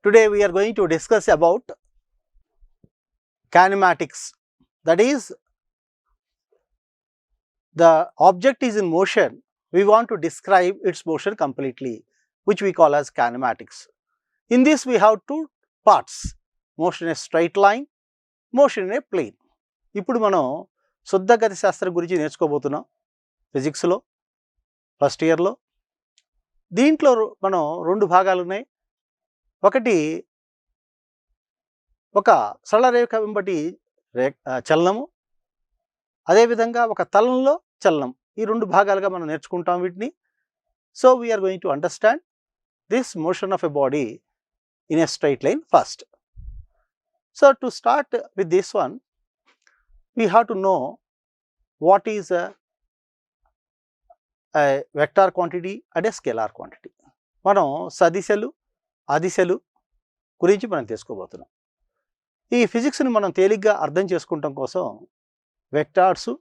Today we are going to discuss about kinematics. That is, the object is in motion, we want to describe its motion completely, which we call as kinematics. In this we have two parts, motion in a straight line, motion in a plane. ఇప్పుడు మనం శుద్ధ గతి శాస్త్రం గురించి నేర్చుకోబోతున్నాం ఫిజిక్స్లో first ఇయర్లో. దీంట్లో మనం రెండు భాగాలు ఉన్నాయి. ఒకటి ఒక సరళ రేఖ వెంబటి చలనము, అదేవిధంగా ఒక తలంలో చలనం. ఈ రెండు భాగాలుగా మనం నేర్చుకుంటాం వీటిని. So we're going to understand this motion of a body in a straight line first. So to start with this one, we have to know what is a vector quantity and a scalar quantity. మనం సదిశలు అదిశలు గురించి మనం తెలుసుకోబోతున్నాం. ఈ ఫిజిక్స్ని మనం తేలిగ్గా అర్థం చేసుకుంటాం కోసం వెక్టార్సు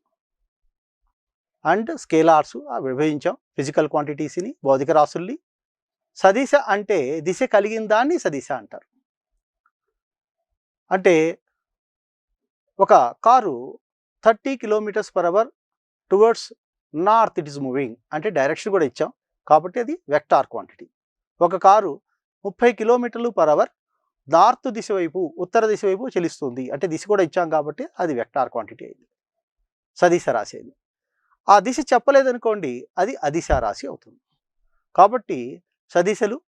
అండ్ స్కేలార్సు విభజించాం. ఫిజికల్ క్వాంటిటీస్ని, భౌతిక రాశుల్ని. సదిశ అంటే దిశ కలిగిన దాన్ని సదిశ అంటారు. అంటే ఒక car 30 km/h towards north it is moving అంటే డైరెక్షన్ కూడా ఇచ్చాం కాబట్టి అది వెక్టార్ క్వాంటిటీ. ఒక కారు 30 km/h నార్త్ దిశ వైపు, ఉత్తర దిశ వైపు చలిస్తుంది అంటే దిశ కూడా ఇచ్చాం కాబట్టి అది వెక్టార్ క్వాంటిటీ అయింది, సదిశ రాశి అయింది. ఆ దిశ చెప్పలేదనుకోండి అది అదిశ రాశి అవుతుంది. కాబట్టి సదిశలు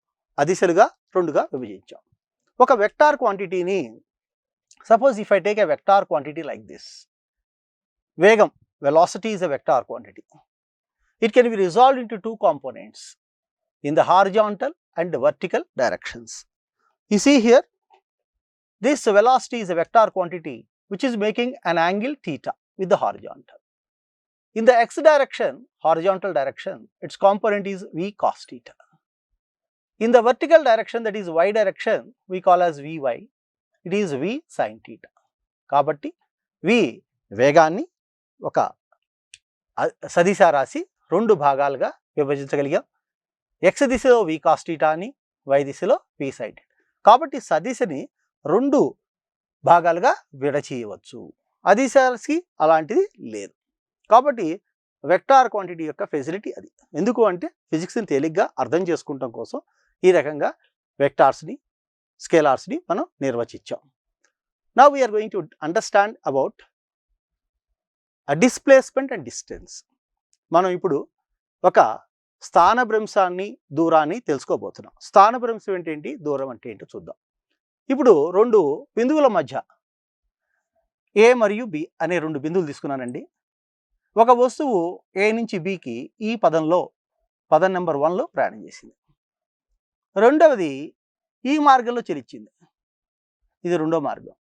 అదిశలుగా రెండుగా విభజించాం. ఒక వెక్టార్ క్వాంటిటీని, suppose if I take a vector quantity like this, vegam, velocity is a vector quantity. It can be resolved into two components in the horizontal and the vertical directions. You see here, this velocity is a vector quantity which is making an angle theta with the horizontal. In the x direction, horizontal direction, its component is v cos theta. In the vertical direction, that is y direction, we call as vy. It is v sine theta. కాబట్టి v వేగాన్ని ఒక సదిశ రాశి రెండు భాగాలుగా విభజించగలిగాం. X దిశలో వి cos theta అని, why దిశలో వి sine theta. కాబట్టి సదిశని రెండు భాగాలుగా విడచీయవచ్చు. అదిశకి అలాంటిది లేదు. కాబట్టి వెక్టార్ క్వాంటిటీ యొక్క ఫెసిలిటీ అది. ఎందుకు అంటే ఫిజిక్స్ని తేలిగ్గా అర్థం చేసుకుంటాం కోసం ఈ రకంగా వెక్టార్స్ని, స్కేలార్స్ని మనం నిర్వచించాం. Now we're going to understand about displacement and distance. మనం ఇప్పుడు ఒక స్థానభ్రంశాన్ని, దూరాన్ని తెలుసుకోబోతున్నాం. స్థానభ్రంశం ఏంటి, దూరం అంటే ఏంటో చూద్దాం. ఇప్పుడు రెండు బిందువుల మధ్య ఏ మరియు బి అనే రెండు బిందువులు తీసుకున్నానండి. ఒక వస్తువు ఏ నుంచి బికి ఈ పదంలో, పదం నెంబర్ 1లో ప్రయాణం చేసింది. రెండవది ఈ మార్గంలో చెలించింది, ఇది రెండో మార్గం.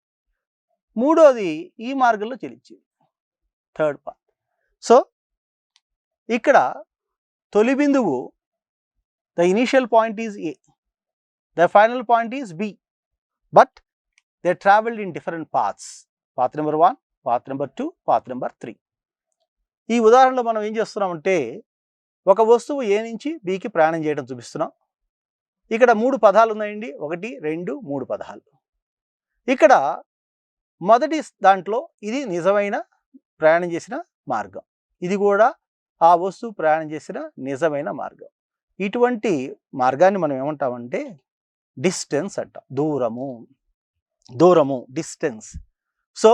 మూడోది ఈ మార్గంలో చెలించింది, థర్డ్ పార్ట్. సో ఇక్కడ తొలి బిందువు, the initial point is A, the final point is B, but they travelled in different paths. Path number 1, path number 2, path number 3. ఈ ఉదాహరణలో మనం ఏం చేస్తున్నామంటే ఒక వస్తువు ఏ నుంచి బికి ప్రయాణం చేయడం చూపిస్తున్నాం. ఇక్కడ 3 పదాలు ఉన్నాయండి, 1, 2, 3 పదాలు. ఇక్కడ మొదటి దాంట్లో ఇది నిజమైన ప్రయాణం చేసిన మార్గం, ఇది కూడా ఆ వస్తువు ప్రయాణం చేసిన నిజమైన మార్గం. ఇటువంటి మార్గాన్ని మనం ఏమంటామంటే డిస్టెన్స్ అంటాం. దూరము డిస్టెన్స్. సో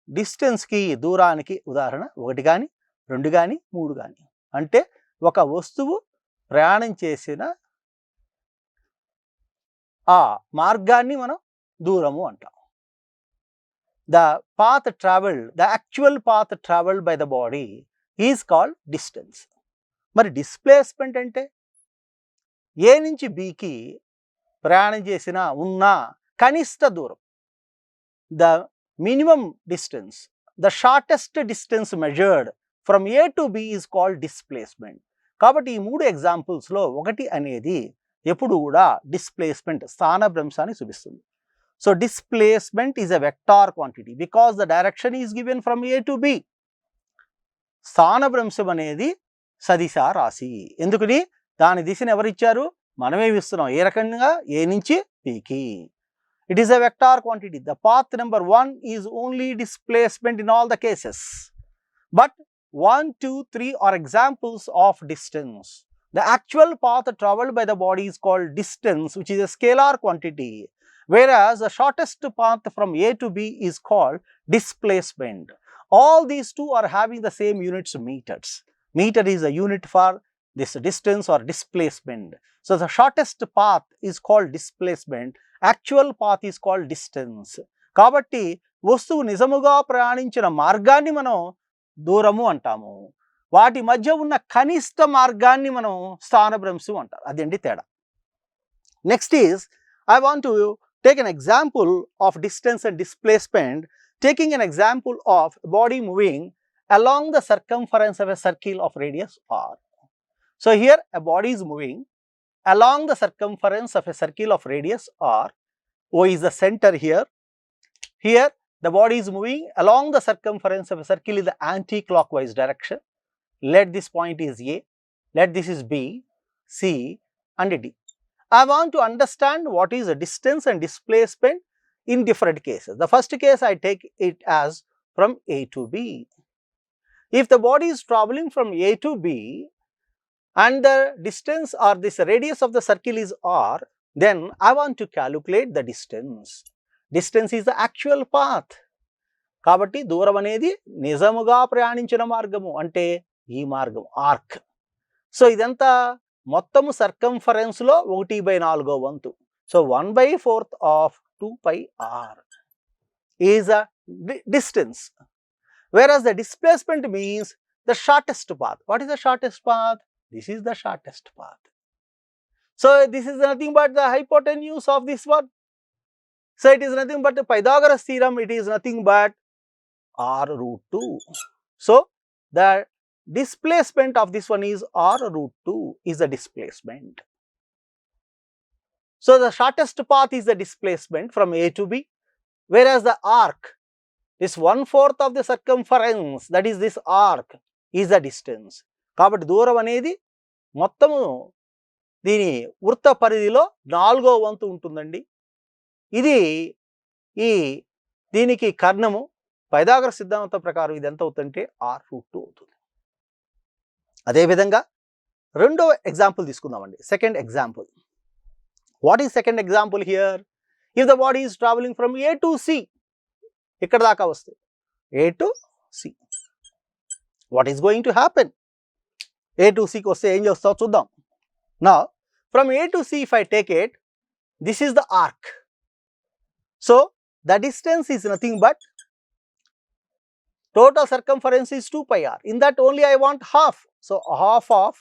డిస్టెన్స్కి, దూరానికి ఉదాహరణ 1 కానీ 2 కానీ 3 కానీ. అంటే ఒక వస్తువు ప్రయాణం చేసిన ఆ మార్గాన్ని మనం దూరము అంటాం. The path travelled, the actual path travelled by the body is called distance. మరి డిస్ప్లేస్మెంట్ అంటే ఏ నుంచి బికి ప్రయాణం చేసిన ఉన్న కనిష్ట దూరం, the minimum distance, the shortest distance measured from A to be is called displacement. కాబట్టి ఈ 3 ఎగ్జాంపుల్స్లో 1 అనేది ఎప్పుడు కూడా డిస్ప్లేస్మెంట్, స్థానభ్రంశాన్ని చూపిస్తుంది. So displacement is a vector quantity because the direction is given from A to be. స్థానభ్రంశం అనేది సదిశ రాశి. ఎందుకని దాని దిశను ఎవరిచ్చారు? మనమేమి ఇస్తున్నాం ఏ రకంగా ఏ నుంచి పీకి. It is a vector quantity. The path number 1 is only displacement in all the cases. But 1, 2, 3 are examples of distance. The actual path traveled by the body is called distance, which is a scalar quantity, whereas the shortest path from A to B is called displacement. All these two are having the same units, meters. Meter is a unit for this distance or displacement. So the shortest path is called displacement. Actual path is called distance. కాబట్టి వస్తువు నిజముగా ప్రయాణించిన మార్గాన్ని మనం దూరము అంటాము. వాటి మధ్య ఉన్న కనిష్ట మార్గాన్ని మనం స్థానభ్రంశం అంటారు. అదండి తేడా. Next is I want to take an example of distance and displacement, taking an example of body moving along the circumference of a circle of radius r. So here a body is moving along the circumference of a circle of radius r. O is the center here. Here the body is moving along the circumference of a circle in the anti-clockwise direction. Let this point is A, let this is B, C and D. I want to understand what is the distance and displacement in different cases. The first case I take it as from A to B. If the body is traveling from A to B and the distance or this radius of the circle is r, then I want to calculate the distance. Distance is the actual path. కాబట్టి దూరం అనేది నిజముగా ప్రయాణించిన మార్గము అంటే ఈ మార్గం arc. So ఇదంతా మొత్తము సర్కంఫరెన్స్లో 1/4 వంతు. So 1/4 of 2πr is a distance. Whereas the displacement means the shortest path. What is the shortest path? This is the shortest path. So this is nothing but the hypotenuse of this one. So it is nothing but the Pythagoras theorem. It is nothing but r√2. So the displacement of this one is r√2 is the displacement. So the shortest path is the displacement from A to B, whereas the arc, this 1/4 of the circumference, that is this arc, is the distance. కాబట్టి దూరం అనేది మొత్తము దీని వృత్త పరిధిలో 4వ వంతు ఉంటుందండి. ఇది దీనికి కర్ణము పైథాగరస్ సిద్ధాంతం ప్రకారం ఇది ఎంత అవుతుందంటే r√2 అవుతుంది. అదేవిధంగా రెండవ ఎగ్జాంపుల్ తీసుకుందామండి. Second example. What is second example here? If the body is travelling from A to C, ఇక్కడ దాకా వస్తే A to C, what is going to happen? A to C కి వస్తే ఏం చేస్తావు చూద్దాం. Now from A to C, if I take it, this is the arc. So the distance is nothing but total circumference is 2πr. In that only I want half. So half of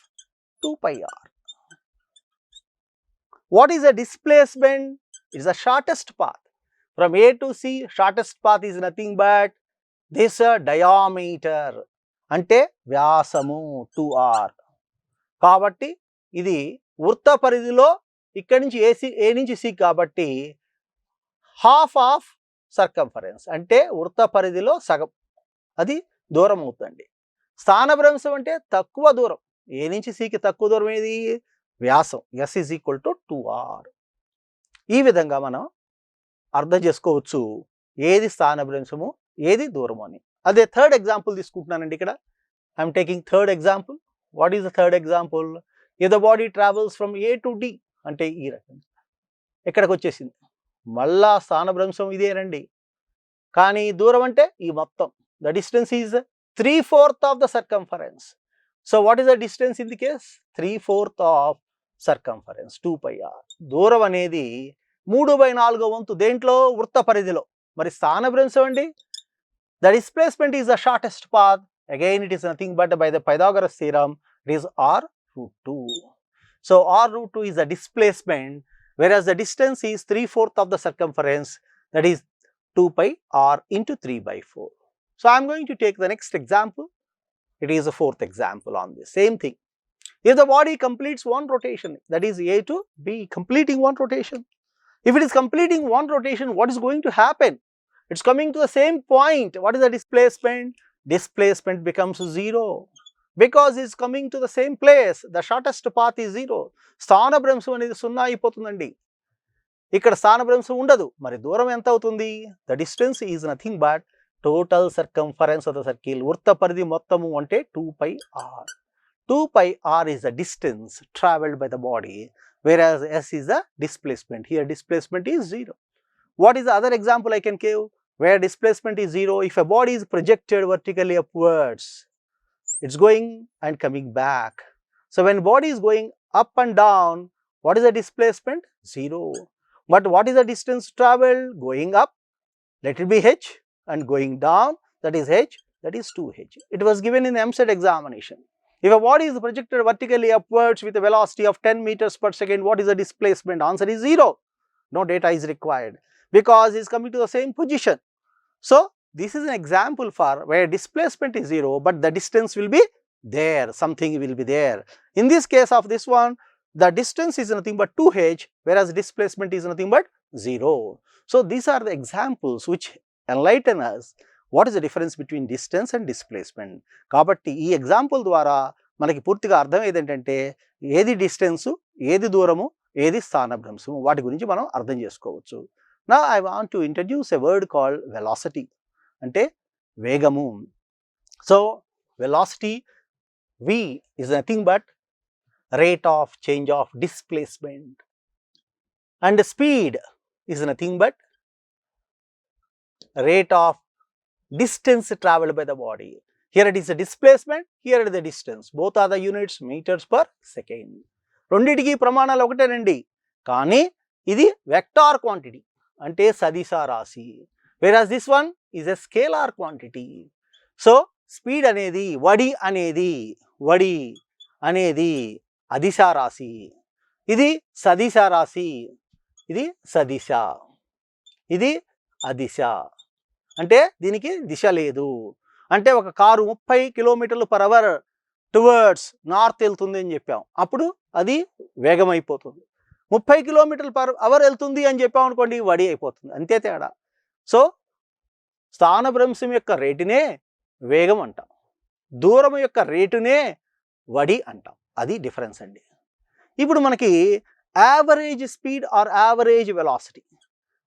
2πr. What is the displacement? It is the shortest path. From A to C, shortest path is nothing but this diameter. అంటే వ్యాసము 2r. కాబట్టి ఇది వృత్త పరిధిలో ఇక్కడి నుంచి A నుంచి C కాబట్టి half of circumference అంటే వృత్త పరిధిలో సగం అది దూరం అవుతుంది. స్థానభ్రంశం అంటే తక్కువ దూరం. A నుంచి Cకి తక్కువ దూరం ఏది? వ్యాసం. S is equal to 2r. ఈ విధంగా మనం అర్థం చేసుకోవచ్చు ఏది స్థానభ్రంశము ఏది దూరము అని. అదే థర్డ్ ఎగ్జాంపుల్ తీసుకుంటున్నానండి. ఇక్కడ I'm taking third example. What is the third example? If the body travels from A to D, అంటే ఈ రకంగా ఇక్కడికి వచ్చేసింది. మళ్ళా స్థానభ్రంశం ఇదేనండి. కానీ దూరం అంటే ఈ మొత్తం. The distance is 3/4 of the circumference. So what is the distance in the case? 3/4 of circumference 2πr. దూరం అనేది 3/4 వంతు దేంట్లో? వృత్త పరిధిలో. మరి స్థానభ్రంశం అండి? The displacement is the shortest path. Again it is nothing but by the Pythagoras theorem, it is r√2. So r√2 is the displacement, whereas the distance is 3/4 of the circumference, that is 2πr into 3/4. So I am going to take the next example. It is a fourth example on this same thing. If the body completes one rotation, that is A to B, completing one rotation. If it is completing one rotation, what is going to happen? It's coming to the same point. What is the displacement? Displacement becomes 0. because it is coming to the same place. The shortest path is 0. స్థానభ్రంశం అనేది 0 అయిపోతుందండి. ఇక్కడ స్థానభ్రంశం ఉండదు. మరి దూరం ఎంత అవుతుంది? The distance is nothing but total circumference of the circle. వృత్త పరిధి మొత్తము అంటే 2πr. 2πr is the distance travelled by the body, whereas s is the displacement. Here displacement is 0. What is the other example I can give where displacement is 0? If a body is projected vertically upwards, it's going and coming back. So when body is going up and down, what is the displacement? 0. But what is the distance travelled? Going up, let it be h, and going down, that is h, that is 2h. It was given in the EAMCET examination. If a body is projected vertically upwards with a velocity of 10 meters per second, what is the displacement? Answer is 0. No data is required because it is coming to the same position. So this is an example for where displacement is 0, but the distance will be there, something will be there. In this case of this one, the distance is nothing but 2h, whereas displacement is nothing but 0. So these are the examples which enlighten us what is the difference between distance and displacement. కాబట్టి ఈ example ద్వారా మనకి పూర్తిగా అర్థం ఏంటంటే ఏది distance, ఏది దూరము, ఏది స్థానభ్రంశము, వాటి గురించి మనం అర్థం చేసుకోవచ్చు. Now I want to introduce a word called velocity. అంటే వేగము. So velocity, v is nothing but rate of change of displacement, and speed is nothing but rate of distance travelled by the body. Here it is the displacement, here it is the distance. Both are the units meters per second. రెండిటికి ప్రమాణాలు ఒకటేనండి, కానీ ఇది vector quantity అంటే సదిశ రాశి, whereas this one is a scalar quantity. So speed అనేది వడి అనేది అదిశ రాశి, ఇది సదిశ రాశి, ఇది సదిశ, ఇది అదిశ. అంటే దీనికి దిశ లేదు. అంటే ఒక కారు 30 km/h టువర్డ్స్ నార్త్ వెళ్తుంది అని చెప్పాం, అప్పుడు అది వేగం అయిపోతుంది. 30 km/h వెళ్తుంది అని చెప్పాం అనుకోండి, వడి అయిపోతుంది. అంతే తేడా. సో స్థానభ్రంశం యొక్క రేటునే వేగం అంటాం, దూరం యొక్క రేటునే వడి అంటాం. అది డిఫరెన్స్ అండి. ఇప్పుడు మనకి average speed or average velocity,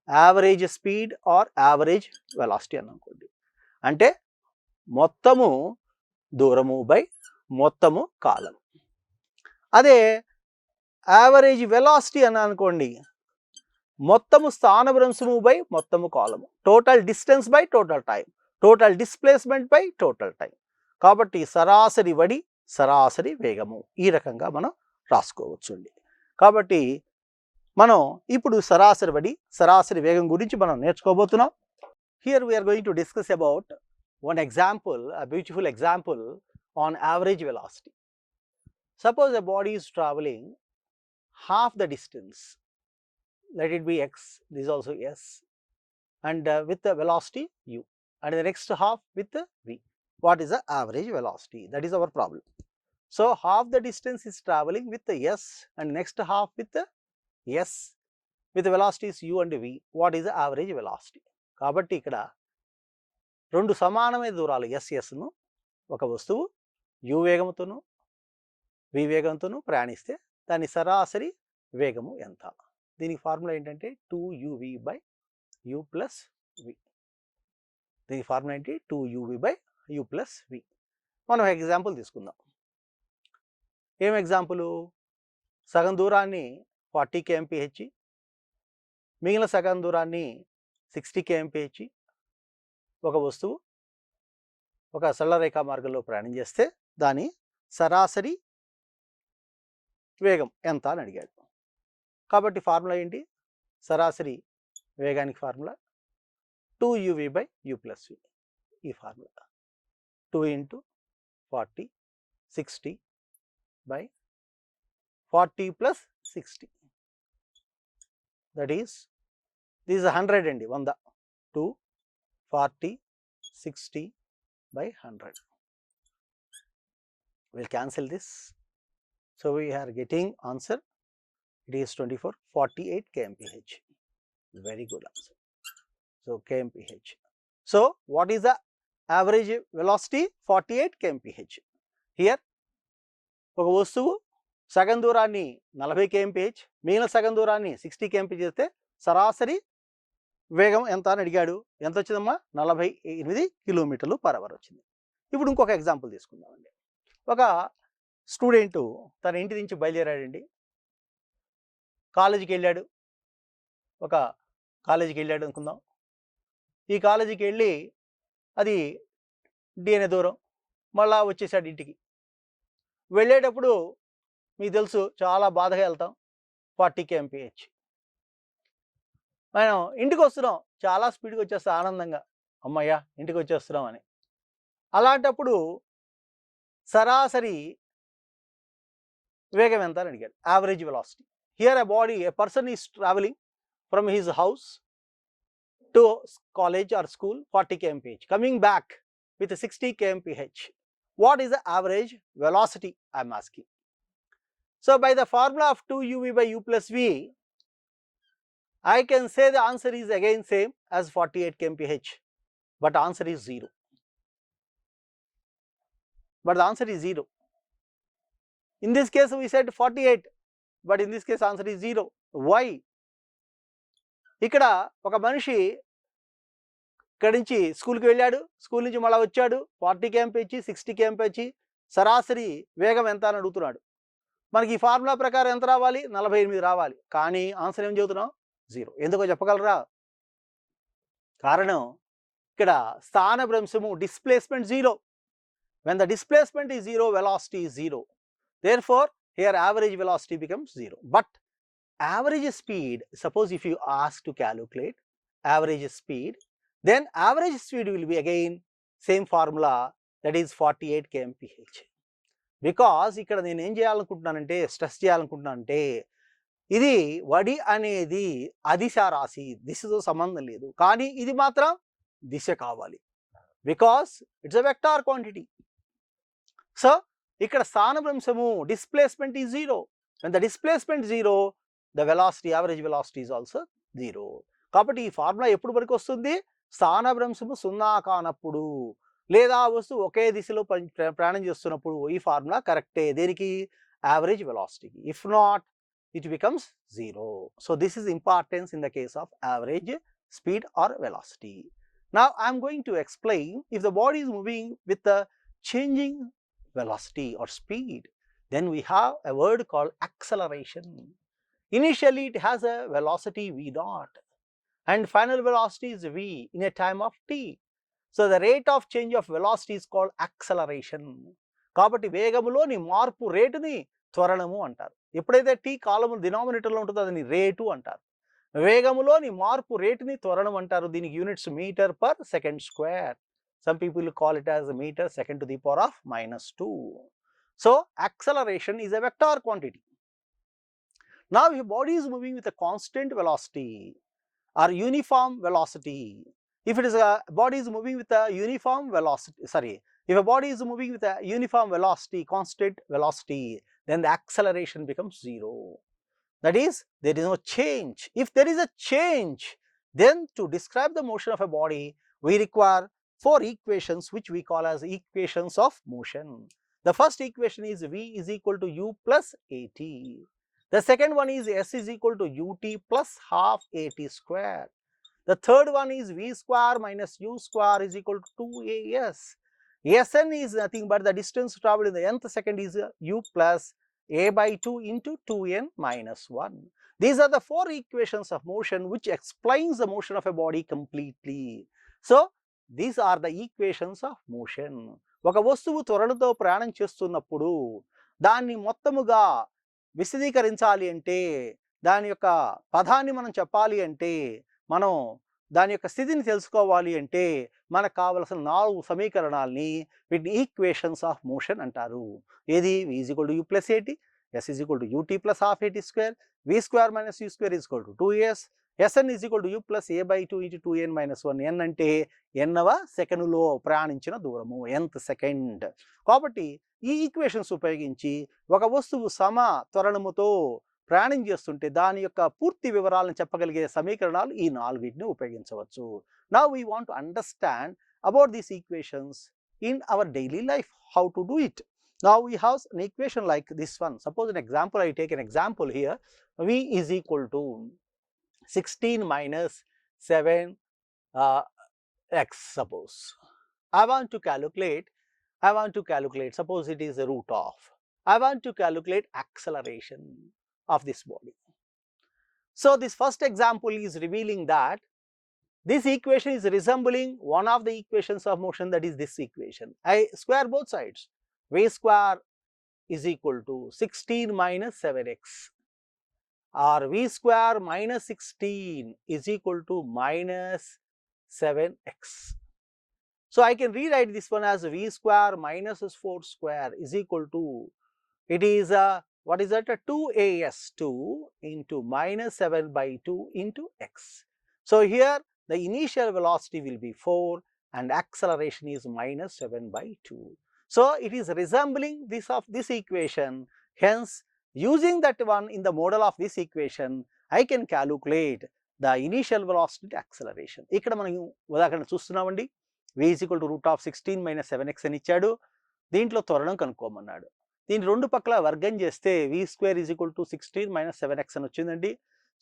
average speed or average velocity అని అనుకోండి, అంటే మొత్తము దూరము బై మొత్తము కాలం. అదే యావరేజ్ వెలాసిటీ అని అనుకోండి, మొత్తము స్థానభ్రంశము బై మొత్తము కాలము, total distance by total time, total displacement by total time. కాబట్టి సరాసరి వడి, సరాసరి వేగము, ఈ రకంగా మనం రాసుకోవచ్చు అండి. కాబట్టి మనం ఇప్పుడు సరాసరి వడి, సరాసరి వేగం గురించి మనం నేర్చుకోబోతున్నాం. Here we are going to discuss about one example, a beautiful example on average velocity. Suppose a body is traveling half the distance, let it be x, this is also s, and with the velocity u, and the next half with the v. What is the average velocity? That is our problem. So half the distance is traveling with the s and next half with the s, with the velocities u and v. What is the average velocity? కాబట్టి ఇక్కడ రెండు సమానమైన దూరాలు ఎస్ఎస్ను ఒక వస్తువు you వేగంతోనూ వి వేగంతోనూ ప్రయాణిస్తే దాని సరాసరి వేగము ఎంత? దీనికి ఫార్ములా ఏంటంటే 2uv/u + v. దీని ఫార్ములా ఏంటి? 2uv/u + v. మనం ఎగ్జాంపుల్ తీసుకుందాం. ఏం ఎగ్జాంపుల్? సగం దూరాన్ని 40 km/h, మిగిలిన సగం దూరాన్ని 60 km/h ఒక వస్తువు ఒక సరళరేఖా మార్గంలో ప్రయాణం చేస్తే దాని సరాసరి వేగం ఎంత అని అడిగాడు. కాబట్టి ఫార్ములా ఏంటి? సరాసరి వేగానికి ఫార్ములా 2uv/u + v. ఈ ఫార్ములా 2 × 40 60/40 + 60, దట్ ఈస్ దిస్ 100 అండి, 100. 2 40 60/100. We'll cancel this. So we are getting answer. It is 48 kmph. Very good answer. So kmph. So what is the average velocity? 48 kmph. Here ఒక వస్తువు సగం దూరాన్ని 40 kmph, మిగిలిన సగం దూరాన్ని 60 kmph చేస్తే సరాసరి వేగం ఎంత అని అడిగాడు. ఎంత వచ్చిందమ్మా? 48 km/h వచ్చింది. ఇప్పుడు ఇంకొక ఎగ్జాంపుల్ తీసుకుందామండి. ఒక స్టూడెంటు తన ఇంటి నుంచి బయలుదేరాడండి. కాలేజీకి వెళ్ళాడు. ఒక కాలేజీకి వెళ్ళాడు అనుకుందాం. ఈ కాలేజీకి వెళ్ళి అది డి అనే దూరం, మళ్ళా వచ్చేసాడు ఇంటికి. వెళ్ళేటప్పుడు మీకు తెలుసు చాలా బాధగా వెళ్తాం, 40 kmph. మనం ఇంటికి వస్తున్నాం, చాలా స్పీడ్గా వచ్చేస్తాం ఆనందంగా, అమ్మయ్య ఇంటికి వచ్చేస్తున్నాం అని. అలాంటప్పుడు సరాసరి వేగం ఎంత అని అడిగాడు, average velocity. Here a person is traveling from his house to college or school 40 kmph, coming back with 60 kmph. What is the average velocity? I am asking. So by the formula of 2uv by u plus v, I can say the answer is again same as 48 kmph, but answer is 0. But the answer is 0. In this case we said 48, but in this case answer is 0. Why? ఇక్కడ ఒక మనిషి ఇక్కడి నుంచి స్కూల్కి వెళ్ళాడు, school నుంచి మళ్ళీ వచ్చాడు, 40 kmph 60 kmph సరాసరి వేగం ఎంత అని అడుగుతున్నాడు. మనకి ఈ ఫార్ములా ప్రకారం ఎంత రావాలి? 48 రావాలి. కానీ ఆన్సర్ ఏం చెబుతున్నాం? 0. ఎందుకో చెప్పగలరా? కారణం ఇక్కడ స్థానభ్రంశము, displacement 0. When the displacement is 0, velocity is 0. Therefore, here average velocity becomes 0. But average speed, suppose if you ask to calculate average speed, then average speed will be again same formula, that is 48 kmph. Because ఇక్కడ నేను ఏం చేయాలనుకుంటున్నానంటే, stress చేయాలనుకుంటున్నానంటే, ఇది వడి అనేది అదిశ రాశి, దిశతో సంబంధం లేదు, కానీ ఇది మాత్రం దిశ కావాలి. Because it's a vector quantity. So ఇక్కడ స్థానభ్రంశము, displacement is 0. when the displacement 0, the velocity, average velocity is also 0. కాబట్టి ఈ ఫార్ములా ఎప్పుడు వరకు వస్తుంది? స్థానభ్రంశము 0 కానప్పుడు, లేదా వస్తువు ఒకే దిశలో ప్రయాణం చేస్తున్నప్పుడు ఈ ఫార్ములా కరెక్టే. దేనికి? యావరేజ్ వెలాసిటీకి. If not, it becomes 0. So this is importance in the case of average speed or velocity. Now I am going to explain, if the body is moving with the changing velocity or speed, then we have a word called acceleration. Initially it has a velocity v0 and final velocity is v in a time of t. So the rate of change of velocity is called acceleration. కాబట్టి వేగములోని మార్పు రేటుని త్వరణము అంటారు. ఎప్పుడైతే tea కాలము డినామినేటర్లో ఉంటుందో దాన్ని rate అంటారు. వేగములోని మార్పు రేటుని త్వరణం అంటారు. దీనికి units metre per second square. Some people call it as a meter second to the power of -2. So acceleration is a vector quantity. Now if a body is moving with a constant velocity or uniform velocity, if it is a body is moving with a uniform velocity, if a body is moving with a uniform velocity, constant velocity, then the acceleration becomes 0. That is, there is no change. If there is a change, then to describe the motion of a body, we require 4 equations which we call as equations of motion. The first equation is v is equal to u plus at. The second one is s is equal to ut plus half at square. The third one is v square minus u square is equal to 2as. Sn is nothing but the distance traveled in the nth second is u plus a by 2 into 2n minus 1. These are the 4 equations of motion which explains the motion of a body completely. So these are the equations of motion. ఒక వస్తువు త్వరణతో ప్రయాణం చేస్తున్నప్పుడు దాన్ని మొత్తముగా విశదీకరించాలి అంటే, దాని యొక్క పదాన్ని మనం చెప్పాలి అంటే, మనం దాని యొక్క స్థితిని తెలుసుకోవాలి అంటే మనకు కావలసిన 4 సమీకరణాలని వీటిని ఈక్వేషన్స్ ఆఫ్ మోషన్ అంటారు. ఏది? v is equal to u plus at, s is equal to ut plus half at square, v square minus u square is equal to 2s, Sn is equal to u plus a by 2 into 2n minus 1. n అంటే nవ సెకనులో ప్రయాణించిన దూరము, nth second. కాబట్టి ఈ equations ఉపయోగించి ఒక వస్తువు సమ త్వరణముతో ప్రయాణం చేస్తుంటే దాని యొక్క పూర్తి వివరాలను చెప్పగలిగే సమీకరణాలు ఈ 4 ఉపయోగించవచ్చు. Now we want to understand about these equations in our daily life, how to do it. Now we have an equation like this one. Suppose an example, I take an example here. V is equal to 16 minus 7 x, suppose. I want to calculate, suppose it is the root of. I want to calculate acceleration of this body. So this first example is revealing that this equation is resembling one of the equations of motion, that is this equation. I square both sides. V square is equal to 16 minus 7x, or V square minus 16 is equal to minus 7x. So I can rewrite this one as V square minus 4 square is equal to, it is what is that, 2as2 into minus 7 by 2 into x. So here the initial velocity will be 4 and acceleration is minus 7 by 2. So it is resembling this of this equation. Hence, using that one in the model of this equation, I can calculate the initial velocity acceleration. ఇక్కడ మనం ఉదాహరణ చూస్తున్నామండి. V is equal to root of 16 minus 7x అని ఇచ్చాడు. దీంట్లో త్వరణం కనుక్కోమన్నాడు. దీని రెండు పక్కల వర్గం చేస్తే V square is equal to 16 minus 7x అని వచ్చిందండి.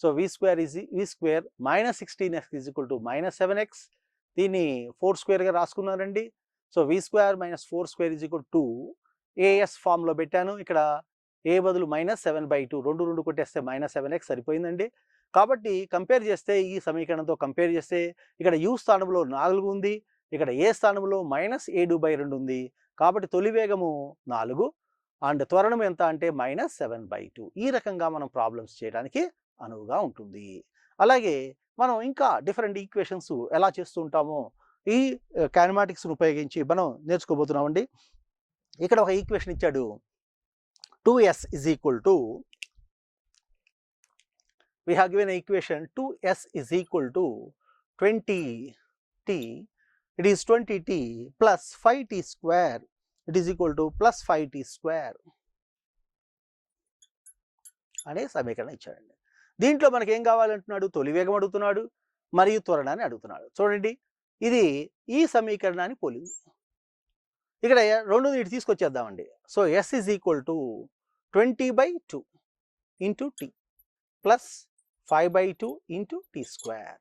So V square minus 16x is equal to minus 7x. దీన్ని 4 square గా రాసుకున్నారండి. So V square minus 4 square is equal to AS ఫామ్లో పెట్టాను. ఇక్కడ A బదులు minus 7 by 2, రెండు కొట్టేస్తే minus 7x సరిపోయిందండి. కాబట్టి కంపేర్ చేస్తే ఈ సమీకరణంతో కంపేర్ చేస్తే ఇక్కడ U స్థానంలో 4 ఉంది, ఇక్కడ A స్థానంలో మైనస్ 7/2 ఉంది. కాబట్టి తొలి వేగము 4 అండ్ త్వరణం ఎంత అంటే minus 7/2. ఈ రకంగా మనం ప్రాబ్లమ్స్ చేయడానికి అనువుగా ఉంటుంది. అలాగే మనం ఇంకా డిఫరెంట్ ఈక్వేషన్స్ ఎలా చేస్తూ ఉంటామో ఈ కైనమాటిక్స్ను ఉపయోగించి మనం నేర్చుకోబోతున్నామండి. ఇక్కడ ఒక ఈక్వేషన్ ఇచ్చాడు. 2s is equal to, we have given an equation 2s is equal to 20t, it is 20t plus 5t square, it is equal to plus 5t square అనే సమీకరణం ఇచ్చాడండి. దీంట్లో మనకి ఏం కావాలంటున్నాడు, తొలి వేగం అడుగుతున్నాడు మరియు త్వరణాన్ని అడుగుతున్నాడు. చూడండి, ఇది ఈ సమీకరణాన్ని పోలింది. ఇక్కడ రెండు ఇటు తీసుకొచ్చేద్దామండి. So s is equal to 20/2 into t plus 5/2 into t square.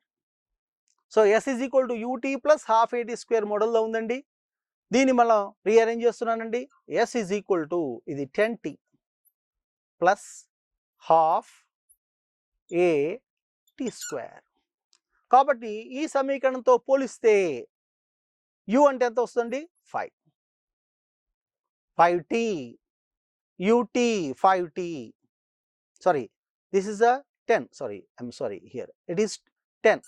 So s is equal to ut plus half at square మోడల్లో ఉందండి. దీన్ని మనం రీఅరేంజ్ చేస్తున్నానండి. s is equal to ఇది 10t plus half a t square. కాబట్టి ఈ సమీకరణంతో పోలిస్తే u అంటే ఎంత వస్తుంది, 5, 5t, ut 5t, sorry, this is a 10, sorry, I'm sorry, here it is 10.